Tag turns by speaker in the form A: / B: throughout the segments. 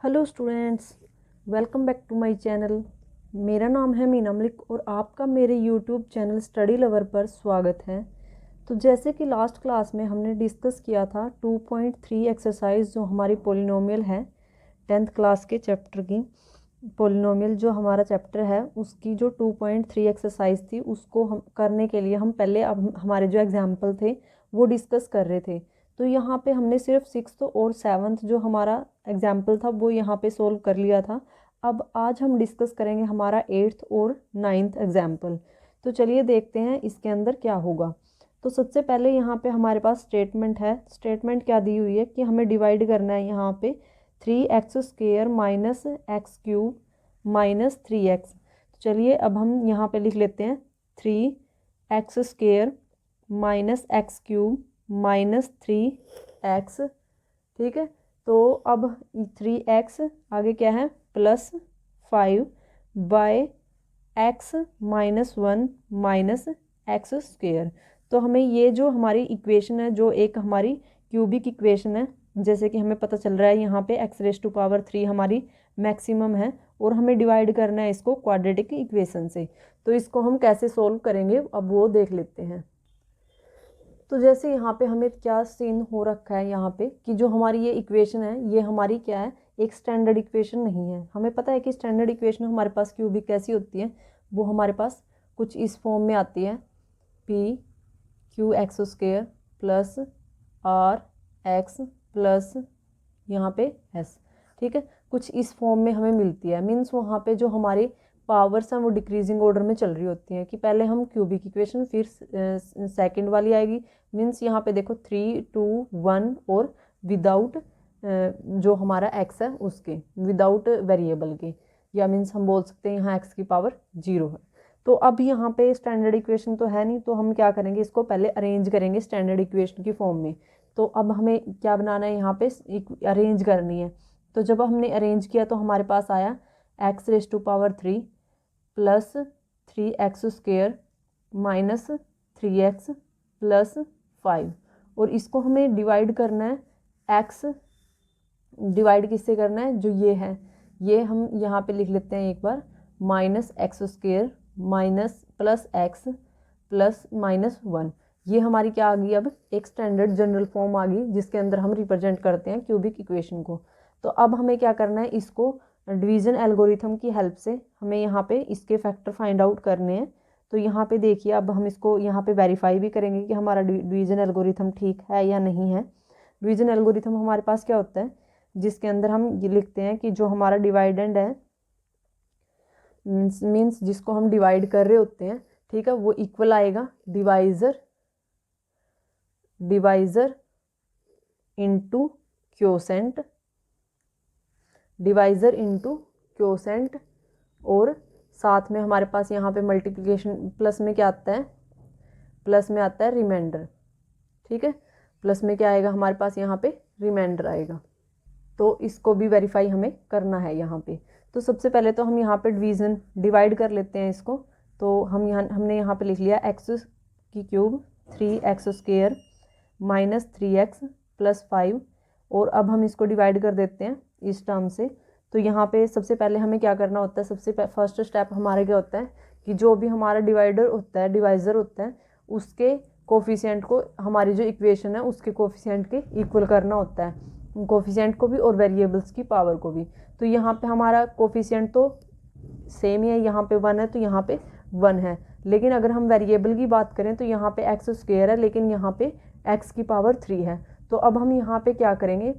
A: Hello students, welcome back to my channel. मेरा नाम है मीना मलिक और आपका मेरे यूट्यूब चैनल स्टडी लवर पर स्वागत है। तो जैसे कि लास्ट क्लास में हमने डिस्कस किया था 2.3 एक्सरसाइज जो हमारी पोलिनोमियल है 10th क्लास के चैप्टर की। पोलिनोमियल जो हमारा चैप्टर है उसकी जो 2.3 एक्सरसाइज थी उसको हम करने के लिए हम पहले अब हमारे जो एग्जाम्पल थे वो डिस्कस कर रहे थे। तो यहाँ पे हमने सिर्फ 6th और 7th जो हमारा एग्जाम्पल था वो यहाँ पे सोल्व कर लिया था। अब आज हम डिस्कस करेंगे हमारा 8th और 9th एग्जाम्पल। तो चलिए देखते हैं इसके अंदर क्या होगा। तो सबसे पहले यहाँ पे हमारे पास स्टेटमेंट है। स्टेटमेंट क्या दी हुई है कि हमें डिवाइड करना है यहाँ पे 3x² minus x cube minus 3x। तो चलिए अब हम यहाँ पे लिख लेते हैं 3x² minus x cube minus 3x। ठीक है, तो अब 3x आगे क्या है plus 5 by x minus 1 minus x²। तो हमें ये जो हमारी इक्वेशन है जो एक हमारी क्यूबिक इक्वेशन है, जैसे कि हमें पता चल रहा है यहाँ पे x⁻³ हमारी मैक्सिमम है और हमें डिवाइड करना है इसको क्वाड्रेटिक इक्वेशन से। तो इसको हम कैसे सोल्व करेंगे अब वो देख लेते हैं। तो जैसे यहाँ पे हमें क्या सीन हो रखा है यहाँ पे कि जो हमारी ये इक्वेशन है ये हमारी क्या है, एक स्टैंडर्ड इक्वेशन नहीं है। हमें पता है कि स्टैंडर्ड इक्वेशन हमारे पास क्यूबिक कैसी होती है, वो हमारे पास कुछ इस फॉर्म में आती है pq² प्लस rx प्लस यहाँ पे s। ठीक है, कुछ इस फॉर्म में हमें मिलती है। मीन्स वहाँ पे जो हमारी पावर्स हैं वो डिक्रीजिंग ऑर्डर में चल रही होती हैं कि पहले हम क्यूबिक इक्वेशन फिर सेकंड वाली आएगी। मीन्स यहाँ पे देखो 3, 2, 1 और विदाउट जो हमारा x है उसके, विदाउट वेरिएबल के, या मीन्स हम बोल सकते हैं यहाँ x की पावर 0 है। तो अब यहाँ पे स्टैंडर्ड इक्वेशन तो है नहीं, तो हम क्या करेंगे, इसको पहले अरेंज करेंगे स्टैंडर्ड इक्वेशन की फॉर्म में। तो अब हमें क्या बनाना है, यहाँ पे अरेंज करनी है। तो जब हमने अरेंज किया तो हमारे पास आया x⁻³ plus 3x² minus 3x plus 5। और इसको हमें डिवाइड करना है, x डिवाइड किससे करना है, जो ये है ये हम यहाँ पे लिख लेते हैं एक बार, minus x² minus plus x plus minus 1। ये हमारी क्या आ गई, अब एक स्टैंडर्ड जनरल फॉर्म आ गई जिसके अंदर हम रिप्रेजेंट करते हैं क्यूबिक इक्वेशन को। तो अब हमें क्या करना है, इसको डिवीज़न एल्गोरिथम की हेल्प से हमें यहाँ पे इसके फैक्टर फाइंड आउट करने हैं। तो यहाँ पे देखिए अब हम इसको यहाँ पे वेरीफाई भी करेंगे कि हमारा डिवीज़न एल्गोरिथम ठीक है या नहीं है। डिवीज़न एल्गोरिथम हमारे पास क्या होता है, जिसके अंदर हम ये लिखते हैं कि जो हमारा डिवाइडेंड है मीन्स जिसको हम डिवाइड कर रहे होते हैं, ठीक है, वो इक्वल आएगा divisor into quotient, divisor into quotient. और साथ में हमारे पास यहाँ पे मल्टीप्लिकेशन प्लस में क्या आता है, प्लस में आता है रिमाइंडर। ठीक है, प्लस में क्या आएगा हमारे पास, यहाँ पे रिमाइंडर आएगा। तो इसको भी वेरीफाई हमें करना है यहाँ पे। तो सबसे पहले तो हम यहाँ पे डिवीज़न डिवाइड कर लेते हैं इसको। तो हमने यहाँ पे लिख लिया x³ 3x² minus 3x plus 5। और अब हम इसको डिवाइड कर देते हैं इस टर्म से। तो यहाँ पे सबसे पहले हमें क्या करना होता है, सबसे फर्स्ट स्टेप हमारा क्या होता है कि जो भी हमारा डिवाइडर होता है, डिवाइज़र होता है, उसके कोफिशिएंट को हमारी जो इक्वेशन है उसके कोफिशिएंट के इक्वल करना होता है, कोफिशिएंट को भी और वेरिएबल्स की पावर को भी। तो यहाँ पे हमारा कोफिशिएंट तो सेम ही है, यहाँ पे 1 है तो यहाँ पे 1 है। लेकिन अगर हम वेरिएबल की बात करें तो यहाँ पे x² है लेकिन यहाँ पे x की पावर 3 है। तो अब हम यहाँ पे क्या करेंगे,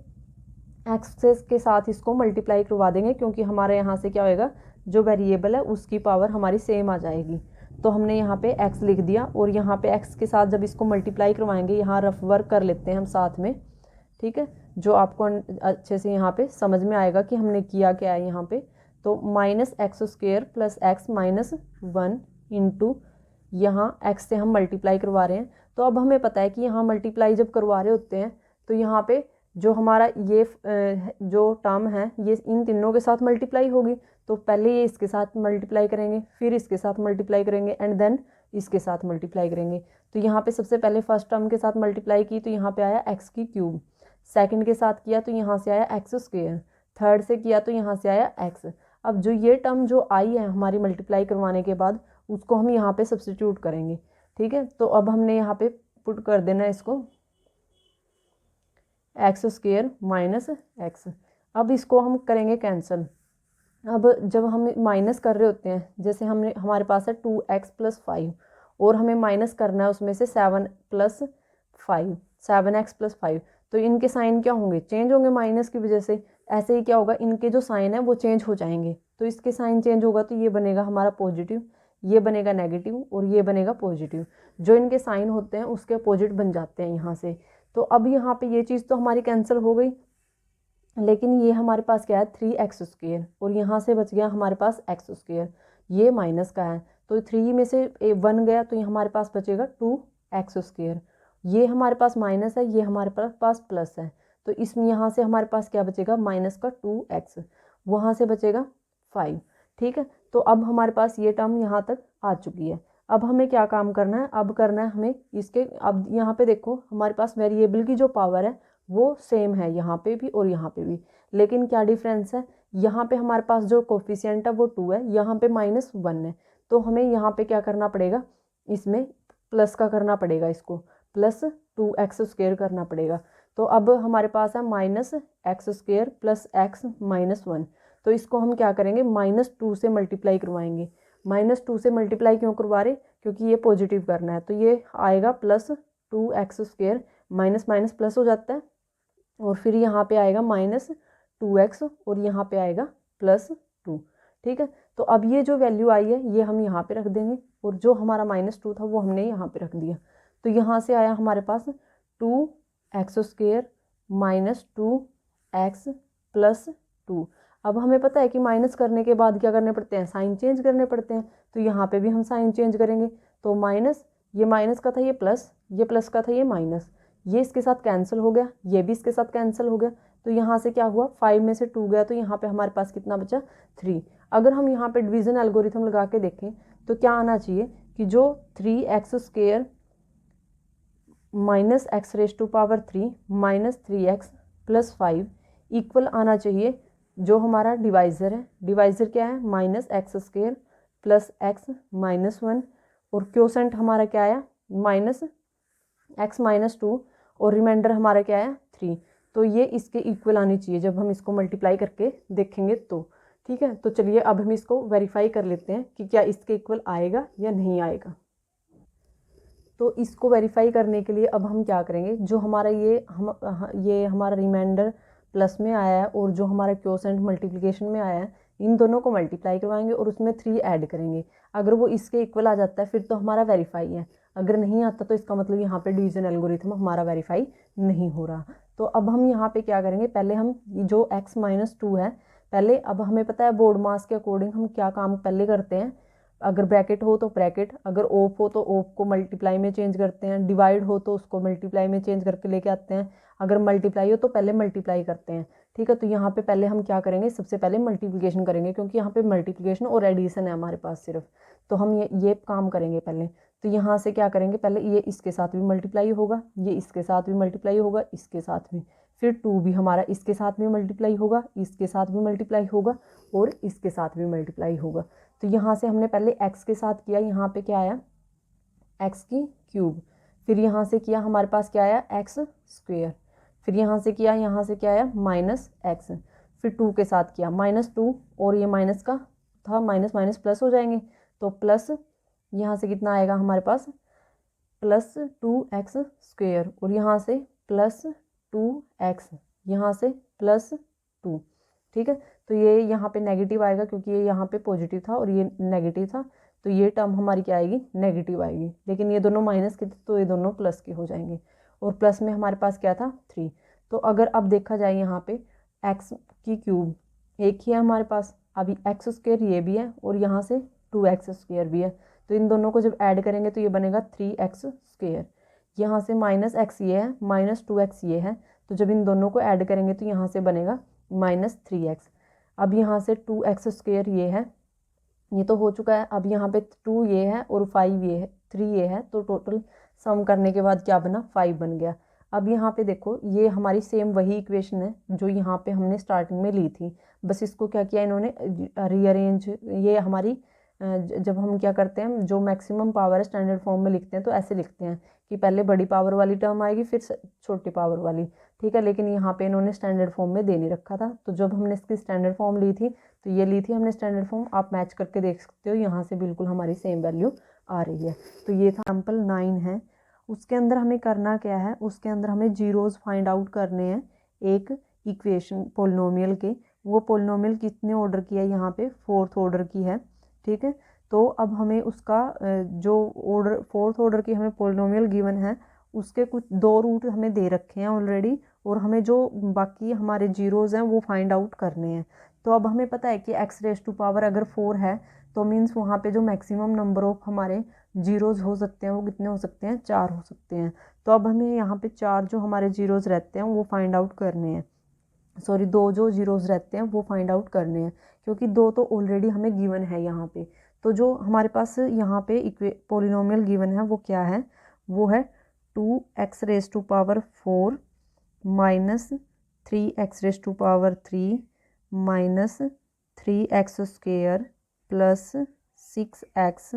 A: x के साथ इसको मल्टीप्लाई करवा देंगे क्योंकि हमारे यहाँ से क्या होएगा, जो वेरिएबल है उसकी पावर हमारी सेम आ जाएगी। तो हमने यहाँ पे x लिख दिया और यहाँ पे x के साथ जब इसको मल्टीप्लाई करवाएंगे, यहाँ रफ वर्क कर लेते हैं हम साथ में, ठीक है, जो आपको अच्छे से यहाँ पे समझ में आएगा कि हमने किया क्या है यहाँ पे। तो minus x² plus x minus 1 into यहाँ x से हम मल्टीप्लाई करवा रहे हैं। तो अब हमें पता है कि यहाँ मल्टीप्लाई जब करवा रहे होते हैं तो यहाँ पे जो हमारा ये जो टर्म है ये इन तीनों के साथ मल्टीप्लाई होगी। तो पहले ये इसके साथ मल्टीप्लाई करेंगे, फिर इसके साथ मल्टीप्लाई करेंगे एंड देन इसके साथ मल्टीप्लाई करेंगे। तो यहाँ पे सबसे पहले फर्स्ट टर्म के साथ मल्टीप्लाई की तो यहाँ पे आया x³ सेकंड के साथ किया तो यहाँ से आया x², थर्ड से किया तो यहाँ से आया x। अब जो ये टर्म जो आई है हमारी मल्टीप्लाई करवाने के बाद, उसको हम यहाँ पे सब्स्टिट्यूट करेंगे। ठीक है, तो अब हमने यहाँ पे पुट कर देना इसको एक्स स्क्वेयर माइनस एक्स। अब इसको हम करेंगे कैंसिल। अब जब हम माइनस कर रहे होते हैं, जैसे हमने हमारे पास है 2x + 5 और हमें माइनस करना है उसमें से 7 + 5, 7x + 5, तो इनके साइन क्या होंगे, चेंज होंगे माइनस की वजह से। ऐसे ही क्या होगा, इनके जो साइन है वो चेंज हो जाएंगे। तो इसके साइन चेंज होगा तो ये बनेगा हमारा पॉजिटिव, ये बनेगा नेगेटिव और ये बनेगा पॉजिटिव। जो इनके साइन होते हैं उसके अपोजिट बन जाते हैं यहाँ से। तो अब यहाँ पे ये चीज़ तो हमारी कैंसिल हो गई, लेकिन ये हमारे पास क्या है 3x² और यहाँ से बच गया हमारे पास x²। ये माइनस का है तो 3 में से 1 गया तो ये हमारे पास बचेगा 2x²। ये हमारे पास माइनस है, ये हमारे पास प्लस है, तो इसमें यहाँ से हमारे पास क्या बचेगा माइनस का 2x, वहाँ से बचेगा 5। ठीक है, तो अब हमारे पास ये टर्म यहाँ तक आ चुकी है। अब हमें क्या काम करना है, अब करना है हमें इसके, अब यहाँ पे देखो हमारे पास वेरिएबल की जो पावर है वो सेम है यहाँ पे भी और यहाँ पे भी, लेकिन क्या डिफरेंस है, यहाँ पे हमारे पास जो कोफिशिएंट है वो 2 है, यहाँ पे -1 है। तो हमें यहाँ पे क्या करना पड़ेगा, इसमें प्लस का करना पड़ेगा, इसको +2x² करना पड़ेगा। तो अब हमारे पास है -x² + x -1। तो इसको हम क्या करेंगे, -2 से मल्टीप्लाई करवाएंगे। -2 से मल्टीप्लाई क्यों करवा रहे, क्योंकि ये पॉजिटिव करना है, तो ये आएगा +2x², माइनस माइनस प्लस हो जाता है, और फिर यहाँ पे आएगा -2x और यहाँ पे आएगा +2। ठीक है, तो अब ये जो वैल्यू आई है ये हम यहाँ पे रख देंगे, और जो हमारा -2 था वो हमने यहाँ पे रख दिया। तो यहाँ से आया हमारे पास 2x² -2x + 2। अब हमें पता है कि माइनस करने के बाद क्या करने पड़ते हैं, साइन चेंज करने पड़ते हैं, तो यहाँ पे भी हम साइन चेंज करेंगे। तो माइनस, ये माइनस का था ये प्लस, ये प्लस का था ये माइनस, ये इसके साथ कैंसिल हो गया, ये भी इसके साथ कैंसिल हो गया। तो यहाँ से क्या हुआ, 5 में से 2 गया, तो यहाँ पे हमारे पास कितना बचा 3। अगर हम यहाँ पे डिवीज़न एल्गोरिथम लगा के देखें तो क्या आना चाहिए कि जो 3x² - x⁻³ -3x + 5 इक्वल आना चाहिए जो हमारा डिवाइज़र है। डिवाइज़र क्या है, -x² + x -1, और क्वोशेंट हमारा क्या आया -x -2, और रिमाइंडर हमारा क्या है 3। तो ये इसके इक्वल आनी चाहिए जब हम इसको मल्टीप्लाई करके देखेंगे तो। ठीक है, तो चलिए अब हम इसको वेरीफाई कर लेते हैं कि क्या इसके इक्वल आएगा या नहीं आएगा। तो इसको वेरीफाई करने के लिए अब हम क्या करेंगे, जो हमारा ये हमारा रिमाइंडर प्लस में आया है और जो हमारा क्वोशेंट मल्टीप्लिकेशन में आया है, इन दोनों को मल्टीप्लाई करवाएंगे और उसमें 3 ऐड करेंगे। अगर वो इसके इक्वल आ जाता है फिर तो हमारा वेरीफाई है, अगर नहीं आता तो इसका मतलब यहाँ पे डिवीजन एल्गोरिथम हमारा वेरीफाई नहीं हो रहा। तो अब हम यहाँ पे क्या करेंगे, पहले हम जो x -2 है, पहले अब हमें पता है बोर्ड मास के अकॉर्डिंग हम क्या काम पहले करते हैं, अगर ब्रैकेट हो तो ब्रैकेट, अगर ऑफ हो तो ऑफ को मल्टीप्लाई में चेंज करते हैं, डिवाइड हो तो उसको मल्टीप्लाई में चेंज करके लेके आते हैं, अगर मल्टीप्लाई हो तो पहले मल्टीप्लाई करते हैं। ठीक है, तो यहाँ पे पहले हम क्या करेंगे, सबसे पहले मल्टीप्लिकेशन करेंगे, क्योंकि यहाँ पे मल्टीप्लिकेशन और एडिशन है हमारे पास सिर्फ, तो हम ये काम करेंगे पहले। तो यहाँ से क्या करेंगे, पहले ये इसके साथ भी मल्टीप्लाई होगा, ये इसके साथ भी मल्टीप्लाई होगा, इसके साथ भी, फिर 2 भी हमारा इसके साथ भी मल्टीप्लाई होगा, इसके साथ भी मल्टीप्लाई होगा, और इसके साथ भी मल्टीप्लाई होगा। तो यहाँ से हमने पहले x के साथ किया, यहाँ पे क्या आया x³, फिर यहाँ से किया हमारे पास क्या आया x², फिर यहाँ से किया, यहाँ से क्या आया -x, फिर 2 के साथ किया -2, और ये माइनस का था, माइनस माइनस प्लस हो जाएंगे, तो प्लस यहाँ से कितना आएगा हमारे पास +2x², और यहाँ से +2x, यहाँ से +2। ठीक है, तो ये यहाँ पे नेगेटिव आएगा क्योंकि ये यहाँ पे पॉजिटिव था और ये नेगेटिव था, तो ये टर्म हमारी क्या आएगी, नेगेटिव आएगी। लेकिन ये दोनों माइनस के थे तो ये दोनों प्लस के हो जाएंगे, और प्लस में हमारे पास क्या था 3। तो अगर अब देखा जाए यहाँ पे x³ एक ही है हमारे पास, अभी x² ये भी है और यहाँ से 2x² भी है, तो इन दोनों को जब ऐड करेंगे तो ये बनेगा 3x²। यहाँ से -x ये है, -2x ये है, तो जब इन दोनों को ऐड करेंगे तो यहाँ से बनेगा -3x। अब यहाँ से 2x² ये है, ये तो हो चुका है, अब यहाँ पे 2 ये है और 5 ये है, 3 ये है, तो टोटल सम करने के बाद क्या बना 5 बन गया। अब यहाँ पे देखो ये हमारी सेम वही इक्वेशन है जो यहाँ पे हमने स्टार्टिंग में ली थी, बस इसको क्या किया इन्होंने रीअरेंज। ये हमारी जब हम क्या करते हैं जो मैक्सिमम पावर है स्टैंडर्ड फॉर्म में लिखते हैं तो ऐसे लिखते हैं कि पहले बड़ी पावर वाली टर्म आएगी फिर छोटी पावर वाली, ठीक है। लेकिन यहाँ पे इन्होंने स्टैंडर्ड फॉर्म में दे नहीं रखा था, तो जब हमने इसकी स्टैंडर्ड फॉर्म ली थी तो ये ली थी हमने स्टैंडर्ड फॉर्म, आप मैच करके देख सकते हो यहाँ से बिल्कुल हमारी सेम वैल्यू आ रही है। तो ये था एग्जाम्पल 9 है। उसके अंदर हमें करना क्या है, उसके अंदर हमें जीरोज़ फाइंड आउट करने हैं एक इक्वेशन पोलिनोमियल के। वो पोलिनोमियल कितने ऑर्डर की है, यहाँ पे 4th ऑर्डर की है, ठीक है। तो अब हमें उसका जो ऑर्डर 4th ऑर्डर की हमें पोलिनोमियल गिवन है उसके कुछ 2 रूट हमें दे रखे हैं ऑलरेडी, और हमें जो बाकी हमारे जीरोज़ हैं वो फाइंड आउट करने हैं। तो अब हमें पता है कि x रेज़ टू पावर अगर 4 है तो मीन्स वहाँ पे जो मैक्सिमम नंबर ऑफ हमारे जीरोज़ हो सकते हैं वो कितने हो सकते हैं, 4 हो सकते हैं। तो अब हमें यहाँ पे 4 जो हमारे जीरोज़ रहते हैं वो फाइंड आउट करने हैं, सॉरी 2 जो जीरोज़ रहते हैं वो फाइंड आउट करने हैं, क्योंकि 2 तो ऑलरेडी हमें गिवन है यहाँ पे। तो जो हमारे पास यहाँ पे पोलिनोमियल गिवन है वो क्या है, वो है 2x raise to power 4 minus 3x raise to power 3 minus 3x square plus 6x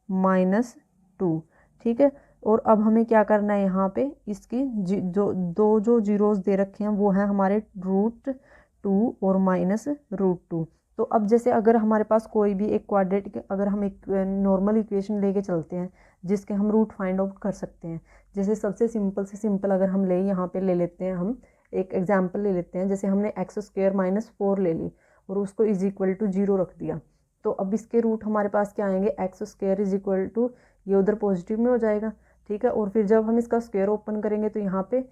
A: minus 2, ठीक है। और अब हमें क्या करना है, यहाँ पे इसकी जो जीरोज़ दे रखे हैं वो हैं हमारे √2 और माइनस √2। तो अब जैसे अगर हमारे पास कोई भी एक क्वाड्रेटिक, अगर हम एक नॉर्मल इक्वेशन लेके चलते हैं जिसके हम रूट फाइंड आउट कर सकते हैं, जैसे सबसे सिंपल से सिंपल अगर हम ले यहाँ पे ले लेते हैं, हम एक एग्जांपल ले लेते हैं, जैसे हमने x स्क्वायर माइनस 4 ले ली और उसको इज इक्वल टू 0 रख दिया। तो अब इसके रूट हमारे पास क्या आएंगे, x square is equal to, ये उधर पॉजिटिव में हो जाएगा, ठीक है। और फिर जब हम इसका स्क्वायर ओपन करेंगे तो यहाँ पे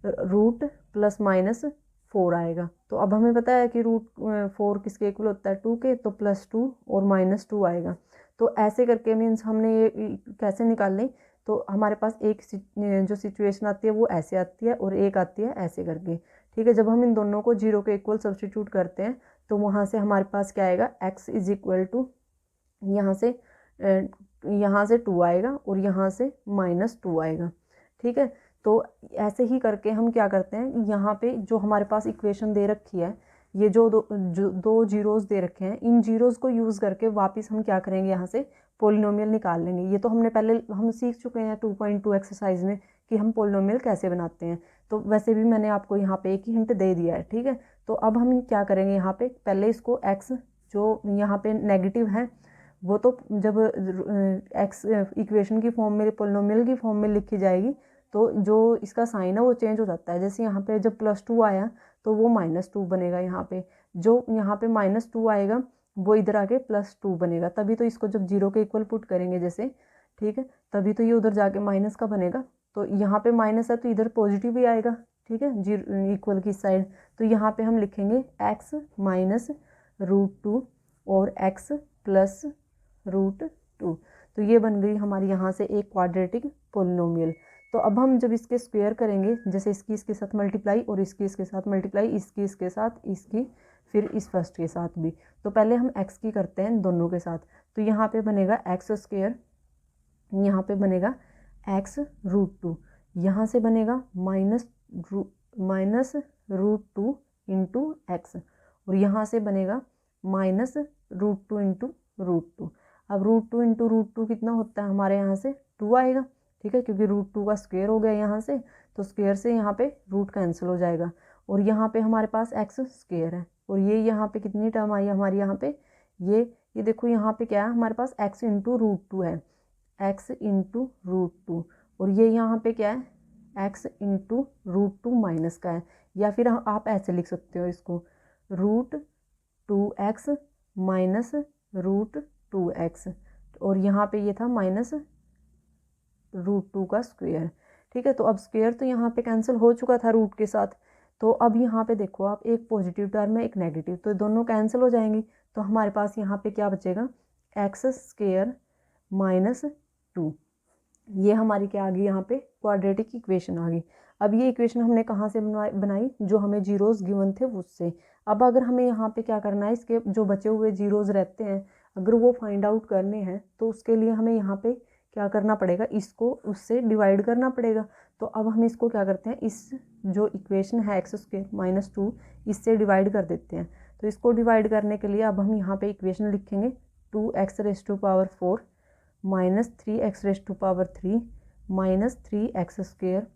A: रूट प्लस माइनस 4 आएगा। तो अब हमें पता है कि √4 किसके इक्वल होता है, 2 के, तो +2 और -2 आएगा। तो ऐसे करके मीन्स हमने ये कैसे निकाल ली, तो हमारे पास एक जो सिचुएशन आती है वो ऐसे आती है और एक आती है ऐसे करके, ठीक है। जब हम इन दोनों को 0 के इक्वल सब्सटीट्यूट करते हैं तो वहाँ से हमारे पास क्या आएगा, x इज इक्वल टू यहाँ से 2 आएगा और यहाँ से -2 आएगा, ठीक है। तो ऐसे ही करके हम क्या करते हैं, यहाँ पे जो हमारे पास इक्वेशन दे रखी है, ये जो दो जीरोज़ दे रखे हैं, इन जीरोज़ को यूज़ करके वापस हम क्या करेंगे, यहाँ से पोलिनोमियल निकाल लेंगे। ये तो हमने पहले हम सीख चुके हैं 2.2 एक्सरसाइज में कि हम पोलिनोमियल कैसे बनाते हैं। तो वैसे भी मैंने आपको यहाँ पे एक ही हिंट दे दिया है, ठीक है। तो अब हम क्या करेंगे, यहाँ पे पहले इसको x जो यहाँ पे नेगेटिव है वो तो जब x इक्वेशन की फॉर्म में, पोलिनोमियल की फॉर्म में लिखी जाएगी तो जो इसका साइन है वो चेंज हो जाता है। जैसे यहाँ पे जब +2 आया तो वो -2 बनेगा, यहाँ पे जो यहाँ पे -2 आएगा वो इधर आके +2 बनेगा, तभी तो इसको जब 0 के इक्वल पुट करेंगे जैसे, ठीक है, तभी तो ये उधर जाके माइनस का बनेगा। तो यहाँ पे माइनस है तो इधर पॉजिटिव भी आएगा, ठीक है, इक्वल की साइड। तो यहाँ पे हम लिखेंगे x माइनस √2 और x प्लस √2। तो ये बन गई हमारी यहाँ से एक क्वाड्रेटिक पोलिनोमियल। तो अब हम जब इसके स्क्वायर करेंगे, जैसे इसकी इसके साथ मल्टीप्लाई और इसकी इसके साथ मल्टीप्लाई, इसकी इसके साथ, इसकी फिर इस फर्स्ट के साथ भी, तो पहले हम x की करते हैं दोनों के साथ। तो यहाँ पे बनेगा x स्क्वायर, यहाँ पे बनेगा x √2, यहाँ से बनेगा -√2 इंटू x, और यहाँ से बनेगा -√2 इंटू √2। अब √2 इंटू √2 कितना होता है, हमारे यहाँ से 2 आएगा, ठीक है, क्योंकि √2 का स्क्वायर हो गया यहाँ से, तो स्क्वायर से यहाँ पे रूट कैंसिल हो जाएगा। और यहाँ पे हमारे पास x स्क्वायर है, और ये यहाँ पे कितनी टर्म आई हमारी, यहाँ पे ये देखो यहाँ पे क्या है हमारे पास, x इंटू √2 है, x इंटू √2, और ये यहाँ पे क्या है, x इंटू √2 माइनस का है, या फिर आप ऐसे लिख सकते हो इसको, √2x माइनस √2x, और यहाँ पे ये था -√2 का स्क्वायर, ठीक है। तो अब स्क्वायर तो यहाँ पे कैंसिल हो चुका था रूट के साथ, तो अब यहाँ पे देखो आप, एक पॉजिटिव टर्म है एक नेगेटिव, तो दोनों कैंसिल हो जाएंगी। तो हमारे पास यहाँ पे क्या बचेगा, x स्क्वायर -2, ये हमारी क्या आ गई, यहाँ पे क्वाड्रेटिक इक्वेशन आ गई। अब ये इक्वेशन हमने कहाँ से बनाई, जो हमें जीरोज़ गिवन थे उससे। अब अगर हमें यहाँ पे क्या करना है, इसके जो बचे हुए जीरोज़ रहते हैं अगर वो फाइंड आउट करने हैं तो उसके लिए हमें यहाँ पे क्या करना पड़ेगा, इसको उससे डिवाइड करना पड़ेगा। तो अब हम इसको क्या करते हैं, इस जो इक्वेशन है एक्स स्क्वायर माइनस 2 इससे डिवाइड कर देते हैं। तो इसको डिवाइड करने के लिए अब हम यहाँ पे इक्वेशन लिखेंगे 2x raise to power 4 minus 3x raise to power 3 minus 3x square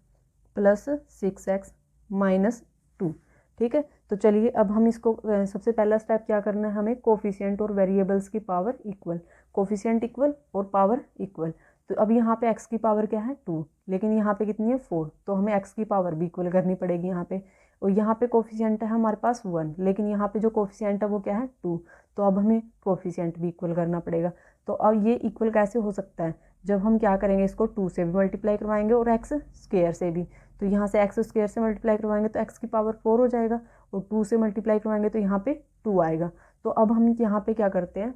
A: plus 6x minus 2। ठीक है, तो चलिए अब हम इसको सबसे पहला स्टेप क्या करना है, हमें कोफिशिएंट और वेरिएबल्स की पावर इक्वल, कोफिशिएंट इक्वल और पावर इक्वल। तो अब यहाँ पे x की पावर क्या है 2, लेकिन यहाँ पे कितनी है 4, तो हमें x की पावर भी इक्वल करनी पड़ेगी यहाँ पे। और यहाँ पे कोफिशिएंट है हमारे पास 1, लेकिन यहाँ पे जो कोफिशिएंट है वो क्या है 2, तो अब हमें कोफिशिएंट भी इक्वल करना पड़ेगा। तो अब ये इक्वल कैसे हो सकता है, जब हम क्या करेंगे, इसको 2 से भी मल्टीप्लाई करवाएंगे और एक्स स्क्वायर से भी। तो यहाँ से एक्स स्क्वायर से मल्टीप्लाई करवाएंगे तो एक्स की पावर 4 हो जाएगा, और 2 से मल्टीप्लाई करवाएंगे तो यहाँ पे 2 आएगा। तो अब हम यहाँ पे क्या करते हैं,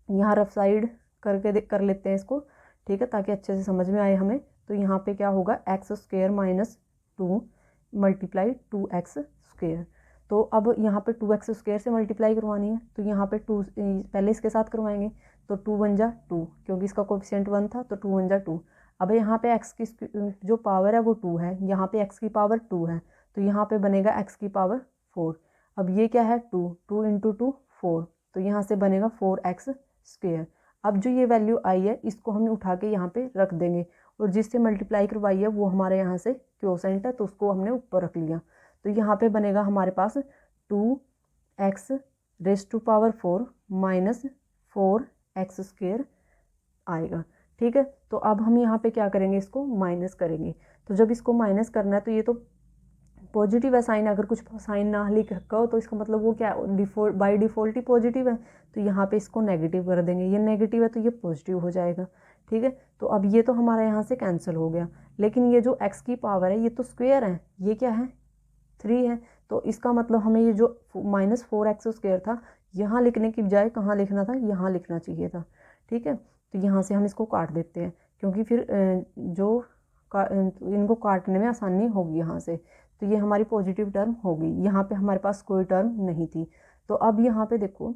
A: यहाँ रफ साइड करके कर लेते हैं इसको, ठीक है, ताकि अच्छे से समझ में आए हमें। तो यहाँ पे क्या होगा, x square minus 2 multiply 2x square. तो अब यहाँ पे 2x स्क्वायर से मल्टीप्लाई करवानी है, तो यहाँ पे 2 पहले इसके साथ करवाएंगे, तो 2 1 जा 2, क्योंकि इसका कोफिशिएंट 1 था, तो 2 1 जा 2। अब यहाँ पे x की जो पावर है वो 2 है, यहाँ पे x की पावर 2 है, तो यहाँ पे बनेगा x की पावर 4। अब ये क्या है 2, 2 इंटू 2 4, तो यहाँ से बनेगा 4x स्क्वायर। अब जो ये वैल्यू आई है इसको हम उठा के यहाँ पे रख देंगे, और जिससे मल्टीप्लाई करवाई है वो हमारे यहाँ से क्वोशेंट है, तो उसको हमने ऊपर रख लिया। तो यहाँ पे बनेगा हमारे पास 2x raise to power 4 minus 4x square आएगा। ठीक है, तो अब हम यहाँ पे क्या करेंगे, इसको माइनस करेंगे। तो जब इसको माइनस करना है तो ये तो पॉजिटिव है साइन, अगर कुछ साइन ना लिख रखा हो तो इसका मतलब वो क्या default by default he positive है, तो यहाँ पे इसको नेगेटिव कर देंगे। ये नेगेटिव है तो ये पॉजिटिव हो जाएगा। ठीक है, तो अब ये तो हमारा यहाँ से कैंसिल हो गया, लेकिन ये जो x की पावर है ये तो स्क्वायर है, ये क्या है 3 है, तो इसका मतलब हमें ये जो माइनस 4x स्क्वायर था यहाँ लिखने की बजाय कहाँ लिखना था, यहाँ लिखना चाहिए था। ठीक है, तो यहाँ से हम इसको काट देते हैं, क्योंकि फिर इनको काटने में आसानी होगी यहाँ से। तो ये हमारी पॉजिटिव टर्म होगी, यहाँ पे हमारे पास कोई टर्म नहीं थी। तो अब यहाँ पे देखो,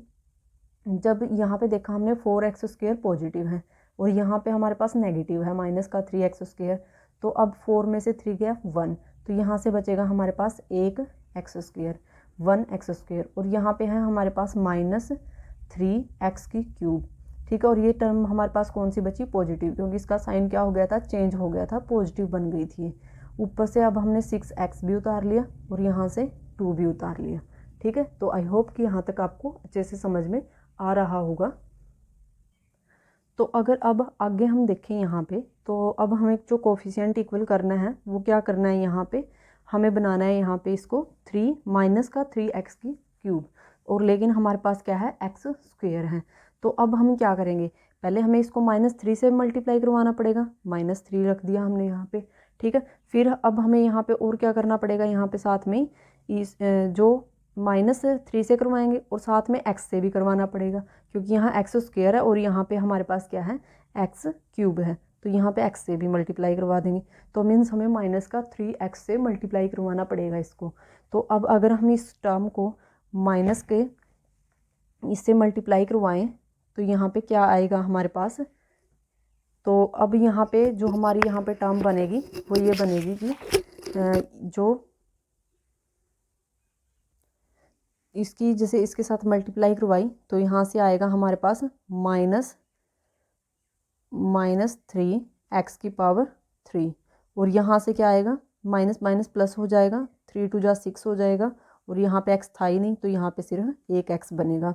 A: जब यहाँ पे देखा हमने 4x स्क्वायर पॉजिटिव है और यहाँ पे हमारे पास नेगेटिव है माइनस का 3x स्क्वायर, तो अब 4 में से 3 गया 1, तो यहाँ से बचेगा हमारे पास 1x स्क्वायर 1x स्क्वायर, और यहाँ पे है हमारे पास माइनस 3x की क्यूब। ठीक है, और ये टर्म हमारे पास कौन सी बची, पॉजिटिव, क्योंकि इसका साइन क्या हो गया था, चेंज हो गया था, पॉजिटिव बन गई थी। ऊपर से अब हमने 6x भी उतार लिया और यहाँ से 2 भी उतार लिया। ठीक है, तो आई होप कि यहाँ तक आपको अच्छे से समझ में आ रहा होगा। तो अगर अब आगे हम देखें यहाँ पे, तो अब हमें जो कोफिशिएंट इक्वल करना है वो क्या करना है, यहाँ पे हमें बनाना है यहाँ पे इसको 3 माइनस का 3x की क्यूब, और लेकिन हमारे पास क्या है x स्क्वायर है। तो अब हम क्या करेंगे, पहले हमें इसको -3 से मल्टीप्लाई करवाना पड़ेगा, -3 रख दिया हमने यहाँ पे। ठीक है, फिर अब हमें यहाँ पे और क्या करना पड़ेगा, यहाँ पे साथ में इस जो -3 से करवाएंगे और साथ में x से भी करवाना पड़ेगा, क्योंकि यहाँ x स्क्वायर है और यहाँ पे हमारे पास क्या है x क्यूब है, तो यहाँ पे x से भी मल्टीप्लाई करवा देंगे। तो मीन्स हमें माइनस का 3x से मल्टीप्लाई करवाना पड़ेगा इसको। तो अब अगर हम इस टर्म को माइनस के इससे मल्टीप्लाई करवाएं तो यहाँ पे क्या आएगा हमारे पास, तो अब यहाँ पे जो हमारी यहाँ पे टर्म बनेगी वो ये बनेगी कि जो इसकी जैसे इसके साथ मल्टीप्लाई करवाई तो यहाँ से आएगा हमारे पास माइनस 3x की पावर 3, और यहाँ से क्या आएगा, माइनस माइनस प्लस हो जाएगा, 3 2 जा 6 हो जाएगा, और यहाँ पे x था ही नहीं तो यहाँ पे सिर्फ 1x बनेगा।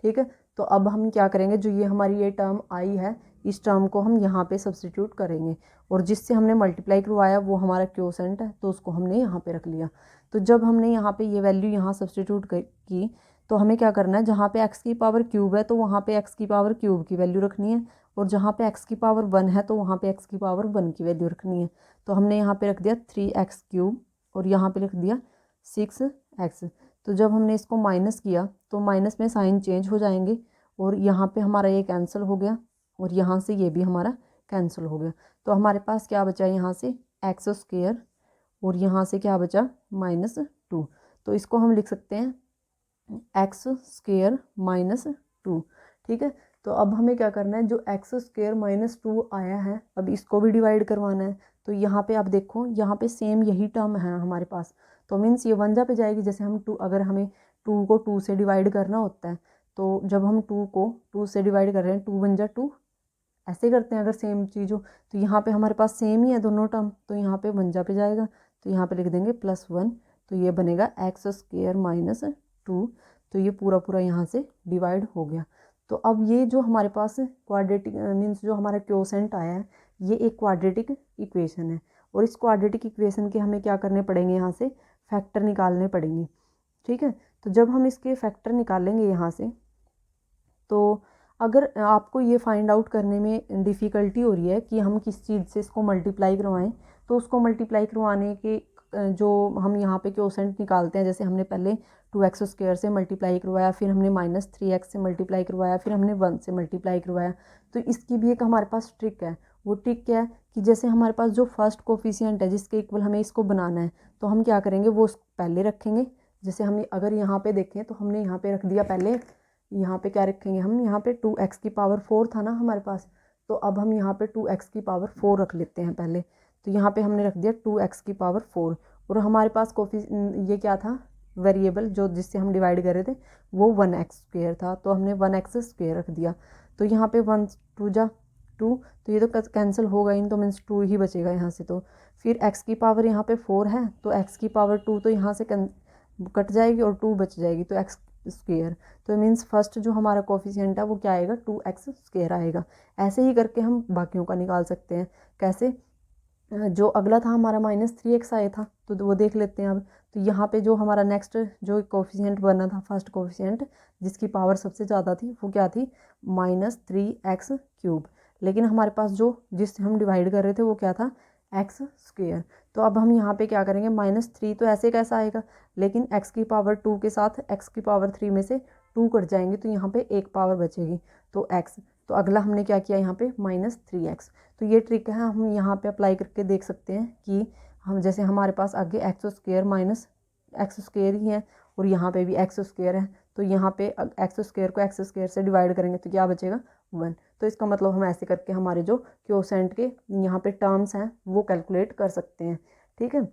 A: ठीक है, तो अब हम क्या करेंगे, जो ये हमारी ये टर्म आई है इस टर्म को हम यहाँ पे सब्स्टिट्यूट करेंगे, और जिससे हमने मल्टीप्लाई करवाया वो हमारा क्वोशेंट है, तो उसको हमने यहाँ पे रख लिया। तो जब हमने यहाँ पे ये वैल्यू यहाँ सब्स्टिट्यूट की तो हमें क्या करना है, जहाँ पे x की पावर क्यूब है तो वहाँ पे x की पावर क्यूब की वैल्यू रखनी है, और जहाँ पे x की पावर 1 है तो वहाँ पे x की पावर 1 की वैल्यू रखनी है। तो हमने यहाँ पे रख दिया 3x क्यूब और यहाँ पे रख दिया 6x। तो जब हमने इसको माइनस किया तो माइनस में साइन चेंज हो जाएंगे, और यहाँ पे हमारा ये कैंसिल हो गया और यहाँ से ये भी हमारा कैंसिल हो गया। तो हमारे पास क्या बचा, यहाँ से x स्क्वायर और यहाँ से क्या बचा -2। तो इसको हम लिख सकते हैं x स्क्वायर -2। ठीक है, तो अब हमें क्या करना है, जो x स्क्वायर -2 आया है अब इसको भी डिवाइड करवाना है। तो यहाँ पे आप देखो, यहाँ पे सेम यही टर्म है हमारे पास, तो मीन्स ये 1 पे जाएगी। जैसे हम 2, अगर हमें 2 को 2 से डिवाइड करना होता है, तो जब हम 2 को 2 से डिवाइड कर रहे हैं, 2 1 जा 2, ऐसे करते हैं अगर सेम चीज़ हो। तो यहाँ पे हमारे पास सेम ही है दोनों टर्म, तो यहाँ पे 1 पे जाएगा, तो यहाँ पे लिख देंगे +1, तो ये बनेगा x² - 2। तो ये पूरा पूरा यहाँ से डिवाइड हो गया। तो अब ये जो हमारे पास क्वाड्रेटिक मीन्स जो हमारा क्वोशेंट आया है, ये एक क्वाड्रेटिक इक्वेशन है, और इस क्वाड्रेटिक इक्वेशन के हमें क्या करने पड़ेंगे, यहाँ से फैक्टर निकालने पड़ेंगे। ठीक है, तो जब हम इसके फैक्टर निकालेंगे यहाँ से, तो अगर आपको ये फाइंड आउट करने में डिफ़िकल्टी हो रही है कि हम किस चीज़ से इसको मल्टीप्लाई करवाएं, तो उसको मल्टीप्लाई करवाने के जो हम यहाँ पे क्वोशेंट निकालते हैं, जैसे हमने पहले 2x² से मल्टीप्लाई करवाया, फिर हमने -3x से मल्टीप्लाई करवाया, फिर हमने 1 से मल्टीप्लाई करवाया। तो इसकी भी एक हमारे पास ट्रिक है। वो ट्रिक क्या है कि जैसे हमारे पास जो फर्स्ट कोफिशिएंट है जिसके इक्वल हमें इसको बनाना है, तो हम क्या करेंगे, वो पहले रखेंगे। जैसे हम अगर यहाँ पे देखें, तो हमने यहाँ पे रख दिया पहले, यहाँ पे क्या रखेंगे हम, यहाँ पे 2x⁴ था ना हमारे पास, तो अब हम यहाँ पे 2x⁴ रख लेते हैं पहले। तो यहाँ पे हमने रख दिया 2x⁴, और हमारे पास ये क्या था, वेरिएबल जो जिससे हम डिवाइड कर रहे थे, वो 1x² था, तो हमने 1x² रख दिया। तो यहाँ पे 1 2 जा 2, तो ये तो कैंसिल होगा ही, तो मीन्स 2 ही बचेगा यहाँ से। तो फिर x⁴ यहाँ पे 4 है, तो x⁴2 तो यहाँ से कट जाएगी और 2 बच जाएगी, तो x²। तो मीन्स फर्स्ट जो हमारा कोफिशिएंट है वो क्या आएगा, 2x² आएगा। ऐसे ही करके हम बाकियों का निकाल सकते हैं। कैसे, जो अगला था हमारा -3x आया था, तो वो देख लेते हैं अब। तो यहाँ पे जो हमारा नेक्स्ट जो कोफिशिएंट बना था, फर्स्ट कोफिशिएंट जिसकी पावर सबसे ज़्यादा थी, वो क्या थी, -3x³। लेकिन हमारे पास जो जिससे हम डिवाइड कर रहे थे वो क्या था, x²। तो अब हम यहाँ पे क्या करेंगे, -3 तो ऐसे कैसा आएगा, लेकिन x⁴2 के साथ x⁴3 में से 2 कट जाएंगे, तो यहाँ पे एक पावर बचेगी, तो x। तो अगला हमने क्या किया यहाँ पे, -3x। तो ये ट्रिक है, हम यहाँ पे अप्लाई करके देख सकते हैं कि हम जैसे हमारे पास आगे x² ही है, और यहाँ पे भी x² है, तो यहाँ पे x² को x² से डिवाइड करेंगे तो क्या बचेगा, 1। तो इसका मतलब हम ऐसे करके हमारे जो क्वोशेंट के यहाँ पे टर्म्स हैं वो कैलकुलेट कर सकते हैं। ठीक है,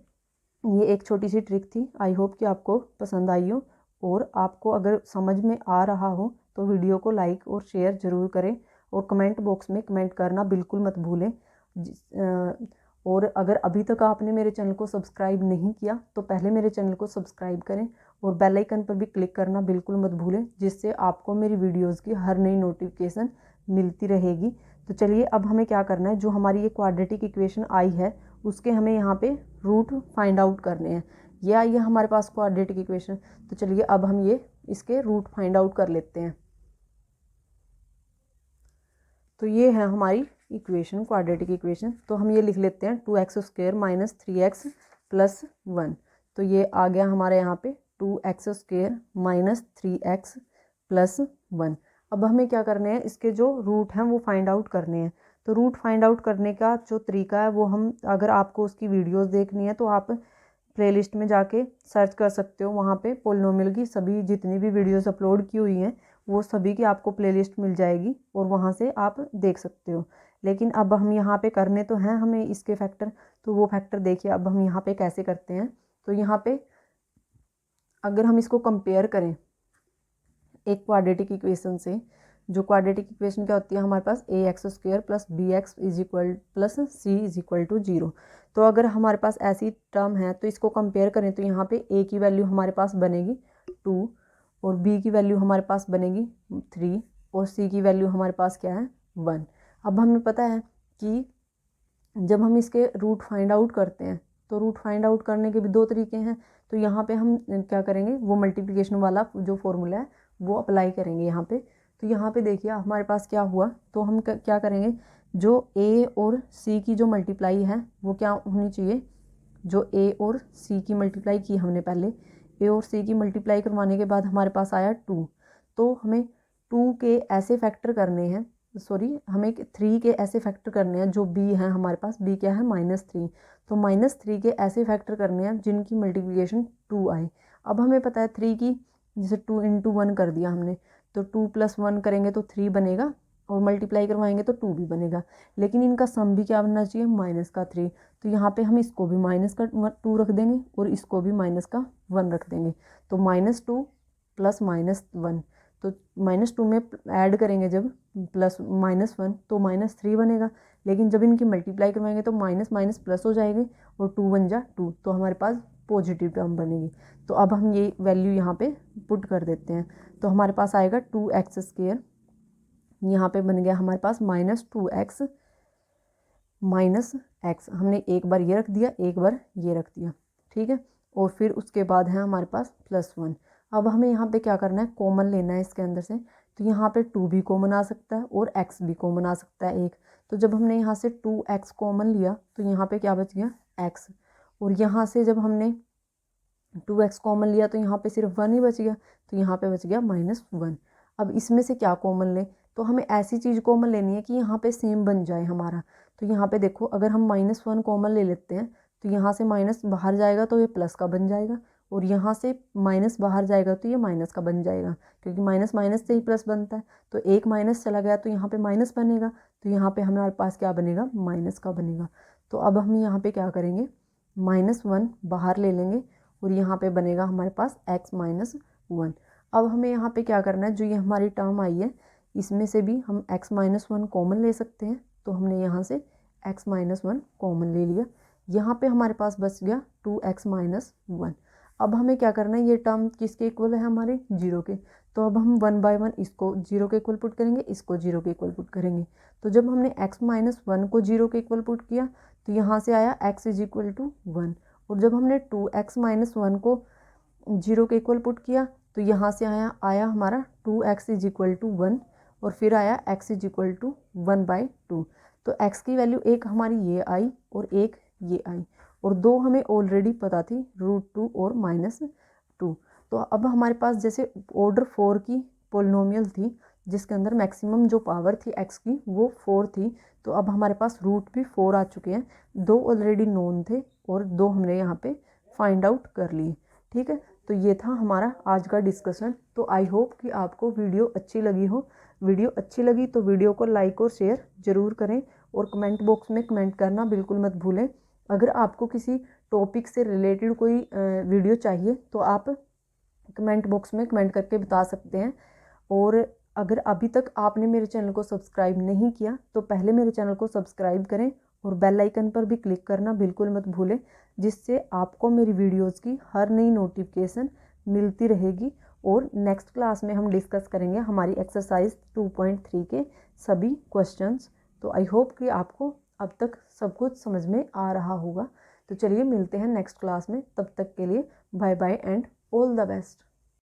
A: ये एक छोटी सी ट्रिक थी। आई होप कि आपको पसंद आई हो, और आपको अगर समझ में आ रहा हो तो वीडियो को लाइक और शेयर ज़रूर करें, और कमेंट बॉक्स में कमेंट करना बिल्कुल मत भूलें। और अगर अभी तक आपने मेरे चैनल को सब्सक्राइब नहीं किया, तो पहले मेरे चैनल को सब्सक्राइब करें, और बेल आइकन पर भी क्लिक करना बिल्कुल मत भूलें, जिससे आपको मेरी वीडियोज़ की हर नई नोटिफिकेशन मिलती रहेगी। तो चलिए, अब हमें क्या करना है, जो हमारी ये क्वाड्रेटिक इक्वेशन आई है उसके हमें यहाँ पे रूट फाइंड आउट करने हैं। ये आई है हमारे पास क्वाड्रेटिक इक्वेशन, तो चलिए अब हम ये इसके रूट फाइंड आउट कर लेते हैं। तो ये है हमारी इक्वेशन, क्वाड्रेटिक इक्वेशन। तो हम ये लिख लेते हैं 2x² - 3x + 1। तो ये आ गया हमारे यहाँ पे 2x² - 3x + 1। अब हमें क्या करने हैं, इसके जो रूट हैं वो फाइंड आउट करने हैं। तो रूट फाइंड आउट करने का जो तरीका है वो हम, अगर आपको उसकी वीडियोस देखनी है तो आप प्लेलिस्ट में जाके सर्च कर सकते हो। वहाँ पे पोलिनोमियल की सभी जितनी भी वीडियोस अपलोड की हुई हैं वो सभी की आपको प्लेलिस्ट मिल जाएगी, और वहाँ से आप देख सकते हो। लेकिन अब हम यहाँ पे करने तो हैं हमें इसके फैक्टर, तो वो फैक्टर देखिए अब हम यहाँ पे कैसे करते हैं। तो यहाँ पे अगर हम इसको कंपेयर करें एक क्वाड्रेटिक इक्वेशन से, जो क्वाड्रेटिक इक्वेशन क्या होती है हमारे पास, ax² + bx + c = 0। तो अगर हमारे पास ऐसी टर्म है तो इसको कंपेयर करें, तो यहाँ पे a की वैल्यू हमारे पास बनेगी 2, और b की वैल्यू हमारे पास बनेगी 3, और c की वैल्यू हमारे पास क्या है, 1। अब हमें पता है कि जब हम इसके रूट फाइंड आउट करते हैं, तो रूट फाइंड आउट करने के भी 2 तरीके हैं। तो यहाँ पे हम क्या करेंगे, वो मल्टीप्लिकेशन वाला जो फॉर्मूला है वो अप्लाई करेंगे यहाँ पे। तो यहाँ पे देखिए हमारे पास क्या हुआ, तो हम क्या करेंगे, जो a और c की जो मल्टीप्लाई है वो क्या होनी चाहिए, जो a और c की मल्टीप्लाई की हमने पहले, a और c की मल्टीप्लाई करवाने के बाद हमारे पास आया 2। तो हमें 2 के ऐसे फैक्टर करने हैं, सॉरी हमें 3 के ऐसे फैक्टर करने हैं, जो b है हमारे पास, b क्या है, -3। तो -3 के ऐसे फैक्टर करने हैं जिनकी मल्टीप्लिकेशन 2 आए। अब हमें पता है 3 की, जैसे 2 × 1 कर दिया हमने, तो 2 + 1 करेंगे तो 3 बनेगा, और मल्टीप्लाई करवाएंगे तो 2 भी बनेगा, लेकिन इनका सम भी क्या बनना चाहिए, -3। तो यहाँ पे हम इसको भी -2 रख देंगे और इसको भी -1 रख देंगे। तो -2 प्लस -1, तो -2 में ऐड करेंगे जब प्लस -1 तो -3 बनेगा, लेकिन जब इनकी मल्टीप्लाई करवाएंगे तो माइनस माइनस प्लस हो जाएंगे और 2 बन जा 2, तो हमारे पास पॉजिटिव टर्म बनेगी। तो अब हम ये वैल्यू यहाँ पे पुट कर देते हैं, तो हमारे पास आएगा 2x², यहाँ पे बन गया हमारे पास -2x -x। हमने एक बार ये रख दिया, एक बार ये रख दिया, ठीक है। और फिर उसके बाद है हमारे पास +1। अब हमें यहाँ पे क्या करना है, कॉमन लेना है इसके अंदर से। तो यहाँ पे 2 भी कॉमन आ सकता है और x भी कॉमन आ सकता है एक। तो जब हमने यहाँ से 2x कॉमन लिया तो यहाँ पे क्या बच गया, x। और यहाँ से जब हमने 2x कॉमन लिया तो यहाँ पे सिर्फ 1 ही बच गया, तो यहाँ पे बच गया -1। अब इसमें से क्या कॉमन लें, तो हमें ऐसी चीज़ कॉमन लेनी है कि यहाँ पे सेम बन जाए हमारा। तो यहाँ पे देखो, अगर हम -1 कॉमन ले लेते हैं तो यहाँ से माइनस बाहर जाएगा तो ये प्लस का बन जाएगा, और यहाँ से माइनस बाहर जाएगा तो ये माइनस का बन जाएगा, क्योंकि माइनस माइनस से ही प्लस बनता है। तो एक माइनस चला गया तो यहाँ पे माइनस बनेगा, तो यहाँ पे हमारे पास क्या बनेगा, माइनस का बनेगा। तो अब हम यहाँ पे क्या करेंगे, -1 बाहर ले लेंगे और यहाँ पे बनेगा हमारे पास x -1। अब हमें यहाँ पे क्या करना है, जो ये हमारी टर्म आई है इसमें से भी हम x -1 कॉमन ले सकते हैं। तो हमने यहाँ से x -1 कॉमन ले लिया, यहाँ पे हमारे पास बच गया 2x -1। अब हमें क्या करना है, ये टर्म किसके इक्वल है, हमारे 0 के। तो अब हम 1 बाय 1 इसको 0 के इक्वल पुट करेंगे, इसको 0 के इक्वल पुट करेंगे। तो जब हमने x -1 को 0 के इक्वल पुट किया तो यहाँ से आया x = 1, और जब हमने 2x -1 को 0 के इक्वल पुट किया तो यहाँ से आया हमारा 2x = 1, और फिर आया x = 1/2। तो x की वैल्यू एक हमारी ये आई और एक ये आई, और दो हमें ऑलरेडी पता थी, √2 और -2। तो अब हमारे पास जैसे ऑर्डर 4 की पोलिनोमियल थी जिसके अंदर मैक्सिमम जो पावर थी x की वो 4 थी, तो अब हमारे पास रूट भी 4 आ चुके हैं। 2 ऑलरेडी नोन थे और 2 हमने यहाँ पे फाइंड आउट कर लिए, ठीक है। तो ये था हमारा आज का डिस्कशन। तो आई होप कि आपको वीडियो अच्छी लगी हो। वीडियो अच्छी लगी तो वीडियो को लाइक और शेयर ज़रूर करें, और कमेंट बॉक्स में कमेंट करना बिल्कुल मत भूलें। अगर आपको किसी टॉपिक से रिलेटेड कोई वीडियो चाहिए तो आप कमेंट बॉक्स में कमेंट करके बता सकते हैं। और अगर अभी तक आपने मेरे चैनल को सब्सक्राइब नहीं किया तो पहले मेरे चैनल को सब्सक्राइब करें और बेल आइकन पर भी क्लिक करना बिल्कुल मत भूलें, जिससे आपको मेरी वीडियोस की हर नई नोटिफिकेशन मिलती रहेगी। और नेक्स्ट क्लास में हम डिस्कस करेंगे हमारी एक्सरसाइज 2.3 के सभी क्वेश्चंस। तो आई होप कि आपको अब तक सब कुछ समझ में आ रहा होगा। तो चलिए मिलते हैं नेक्स्ट क्लास में, तब तक के लिए bye bye and all the best.